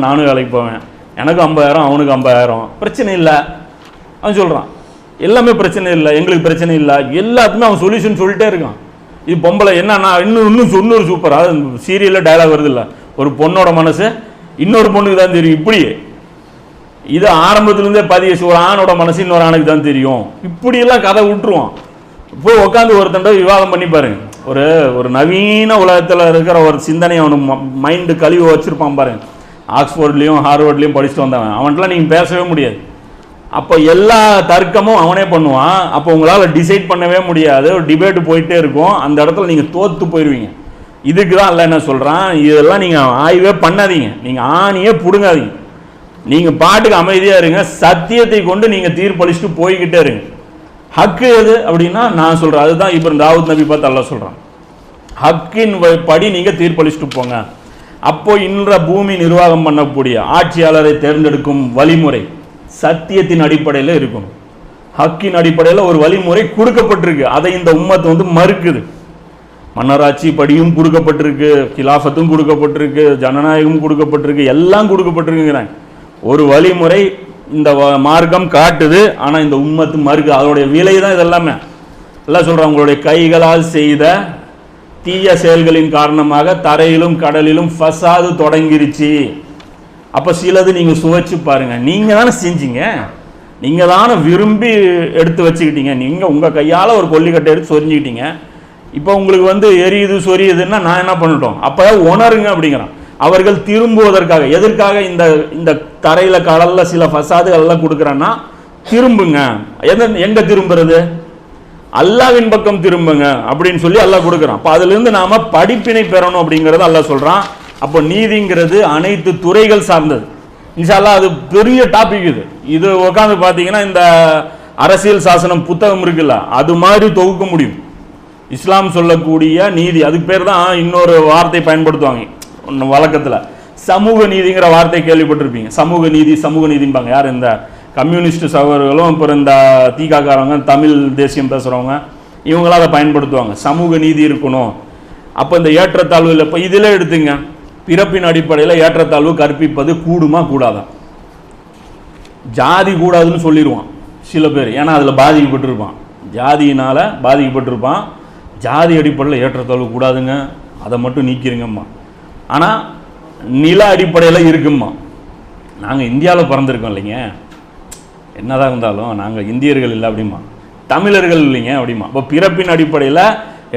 நானும் வேலைக்கு போவேன், எனக்கு 50,000 அவனுக்கு 50,000, பிரச்சனை இல்லை அவன் சொல்கிறான். எல்லாமே பிரச்சனை இல்லை, எங்களுக்கு பிரச்சனை இல்லை, எல்லாத்துக்குமே அவன் சொல்யூஷன் சொல்லிட்டே இருக்கான். இது பொம்பளை என்னன்னா இன்னும் இன்னொரு சூப்பர், அது சீரியலில் டைலாக் வருது இல்லை, ஒரு பொண்ணோட மனசு இன்னொரு பொண்ணுக்கு தான் தெரியும். இப்படி இது ஆரம்பத்துலேருந்தே ஒரு ஆணோட மனசு இன்னொரு ஆணுக்கு தான் தெரியும். இப்படியெல்லாம் கதை விட்டுருவான். போய் உட்காந்து ஒருத்தண்ட விவாதம் பண்ணி பாருங்க. ஒரு நவீன உலகத்தில் இருக்கிற ஒரு சிந்தனை அவனு மைண்டு கழிவு வச்சுருப்பான் பாருங்க. ஆக்ஸ்போர்ட்லேயும் ஹார்வர்ட்லேயும் படிச்சுட்டு வந்தவன், அவன்கிட்டலாம் நீங்கள் பேசவே முடியாது. அப்போ எல்லா தர்க்கமும் அவனே பண்ணுவான். அப்போ உங்களால் டிசைட் பண்ணவே முடியாது, ஒரு டிபேட்டு போயிட்டே இருக்கும். அந்த இடத்துல நீங்கள் தோற்று போயிடுவீங்க. இதுக்கு தான் இல்லை என்ன சொல்கிறான், இதெல்லாம் நீங்கள் ஆய்வே பண்ணாதீங்க, நீங்கள் ஆணியே பிடுங்காதீங்க, நீங்கள் பாட்டுக்கு அமைதியாக இருங்க, சத்தியத்தை கொண்டு நீங்கள் தீர்ப்பளிச்சுட்டு போய்கிட்டே இருங்க. ஹக்கு எது அப்படின்னா நான் சொல்கிறேன், அதுதான் இப்போ தாவூத் நபி பார்த்து அல்லாஹ் சொல்கிறான், ஹக்கின் படி நீங்கள் தீர்ப்பளிச்சுட்டு போங்க. அப்போ இன்ற பூமி நிர்வாகம் பண்ணக்கூடிய ஆட்சியாளரை தேர்ந்தெடுக்கும் வழிமுறை சத்தியத்தின் அடிப்படையில் இருக்கணும். ஹக்கின் அடிப்படையில் ஒரு வழிமுறை கொடுக்கப்பட்டிருக்கு, அதை இந்த உம்மத்து மறுக்குது. மன்னராட்சி படியும் கொடுக்கப்பட்டிருக்கு, கிலாஃபத்தும் கொடுக்கப்பட்டிருக்கு, ஜனநாயகமும் கொடுக்கப்பட்டிருக்கு, எல்லாம் கொடுக்கப்பட்டிருக்குங்கிறாங்க. ஒரு வழிமுறை இந்த மார்க்கம் காட்டுது, ஆனால் இந்த உம்மத்து மறுக்கு. அதோடைய விலை தான் இதெல்லாமே. எல்லாம் சொல்கிறாங்க, உங்களுடைய கைகளால் செய்த தீய செயல்களின் காரணமாக தரையிலும் கடலிலும் ஃபசாது தொடங்கிருச்சு. அப்போ சிலது நீங்கள் சுவைச்சு பாருங்கள், நீங்கள் தானே செஞ்சீங்க, நீங்கள் தானே விரும்பி எடுத்து வச்சுக்கிட்டீங்க, நீங்கள் உங்கள் கையால் ஒரு கொல்லிக்கட்டை எடுத்து சொரிஞ்சுக்கிட்டீங்க. இப்போ உங்களுக்கு எரியுது சொரியுதுன்னா நான் என்ன பண்ணிட்டோம், அப்போ உணருங்க அப்படிங்கிறான். அவர்கள் திரும்புவதற்காக, எதற்காக இந்த தரையில் கடலில் சில ஃபசாதுகள் எல்லாம் கொடுக்குறான்னா திரும்புங்க. எங்கே திரும்புறது, அல்லாஹ்வின் பக்கம் திரும்புங்க அப்படின்னு சொல்லி அல்லாஹ் கொடுக்குறான். அப்போ அதுலேருந்து நாம் படிப்பினை பெறணும் அப்படிங்கிறது அல்லாஹ் சொல்கிறான். அப்போ நீதிங்கிறது அனைத்து துறைகள் சார்ந்தது. இன்ஷா அல்லாஹ் அது பெரிய டாபிக். இது உட்காந்து பார்த்தீங்கன்னா இந்த அரசியல் சாசனம் புத்தகம் இருக்குல்ல, அது மாதிரி தொகுக்க முடியும். இஸ்லாம் சொல்லக்கூடிய நீதி, அதுக்கு பேர் தான் இன்னொரு வார்த்தை பயன்படுத்துவாங்க வழக்கத்தில், சமூக நீதிங்கிற வார்த்தை கேள்விப்பட்டிருப்பீங்க. சமூக நீதிம்பாங்க. யார் இந்த கம்யூனிஸ்ட் சகோதரர்களும் அப்புறம் இந்த தீகாக்காரவங்க, தமிழ் தேசியம் பேசுகிறவங்க, இவங்களாம் அதை பயன்படுத்துவாங்க. சமூக நீதி இருக்கணும். அப்போ இந்த ஏற்றத்தாழ்வு இப்போ இதில் எடுத்துங்க, பிறப்பின் அடிப்படையில் ஏற்றத்தாழ்வு கற்பிப்பது கூடுமா கூடாதா? ஜாதி கூடாதுன்னு சொல்லிடுவான் சில பேர், ஏன்னா அதில் பாதிக்கப்பட்டிருப்பான், ஜாதியினால் பாதிக்கப்பட்டிருப்பான். ஜாதி அடிப்படையில் ஏற்றத்தாழ்வு கூடாதுங்க, அதை மட்டும் நீக்கிருங்கம்மா. ஆனால் நில அடிப்படையில் இருக்கும்மா. நாங்கள் இந்தியாவில் பிறந்திருக்கோம் இல்லைங்க, என்னதான் இருந்தாலும் நாங்கள் இந்தியர்கள் இல்லை அப்படிமா, தமிழர்கள் இல்லைங்க அப்படிமா. இப்போ பிறப்பின் அடிப்படையில்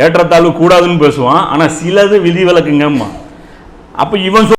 ஏற்றத்தாழ்வு கூடாதுன்னு பேசுவான், ஆனால் சிலது விதிவிலக்குங்கம்மா. அப்போ இவன்